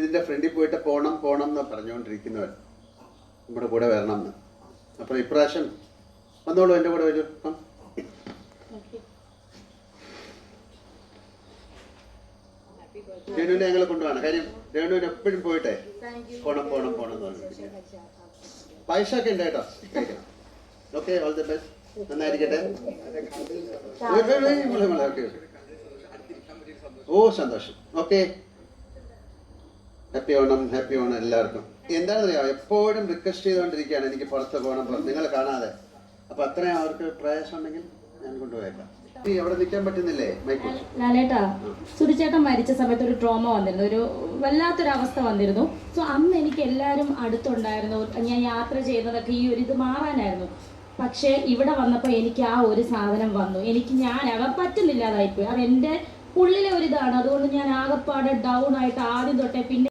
ഇതിൻ്റെ ഫ്രണ്ടിൽ പോയിട്ട് പോണം എന്ന് പറഞ്ഞുകൊണ്ടിരിക്കുന്നവർ നമ്മുടെ കൂടെ വരണം എന്ന്. അപ്പോൾ ഇപ്രാവശ്യം വന്നോളൂ, എൻ്റെ കൂടെ വരൂ. രേണുവിനെ ഞങ്ങൾ കൊണ്ടുപോകണം. കാര്യം രേണുവിന് എപ്പോഴും പോയിട്ടെ പോണം എന്ന് പറഞ്ഞു. പൈസയൊക്കെ ഉണ്ട് കേട്ടോ, കഴിക്കണം. Okay, all the best. നന്നായിരിക്കട്ടെ. ഓക്കെ, ഓ സന്തോഷം. ഓക്കെ, ഹാപ്പി ഓണം എല്ലാവർക്കും. എന്താണെന്നറിയാമോ, എപ്പോഴും റിക്വസ്റ്റ് ചെയ്തുകൊണ്ടിരിക്കുകയാണ് എനിക്ക് പുറത്ത് പോകണം, നിങ്ങൾ കാണാതെ. അപ്പം അത്രയും അവർക്ക് പ്രയാസം ഉണ്ടെങ്കിൽ ഞാൻ കൊണ്ടുപോയേക്കാം. അവിടെ നിൽക്കാൻ പറ്റുന്നില്ലേ? ലാലേട്ടാ, സുധിച്ചേട്ടൻ മരിച്ച സമയത്ത് ഒരു ട്രോമ വന്നിരുന്നു, ഒരു വല്ലാത്തൊരവസ്ഥ വന്നിരുന്നു. സോ അന്ന് എനിക്ക് എല്ലാവരും അടുത്തുണ്ടായിരുന്നു. ഞാൻ യാത്ര ചെയ്യുന്നതൊക്കെ ഈ ഒരു ഇത് മാറാനായിരുന്നു. പക്ഷേ ഇവിടെ വന്നപ്പോൾ എനിക്ക് ആ ഒരു സാധനം വന്നു. ഞാനാകാൻ പറ്റുന്നില്ലാതായിപ്പോയി. അത് എൻ്റെ ഉള്ളിലെ ഒരിതാണ്. അതുകൊണ്ട് ഞാൻ ആകെപ്പാടെ ഡൗൺ ആയിട്ട് ആദ്യം തൊട്ടേ പിന്നെ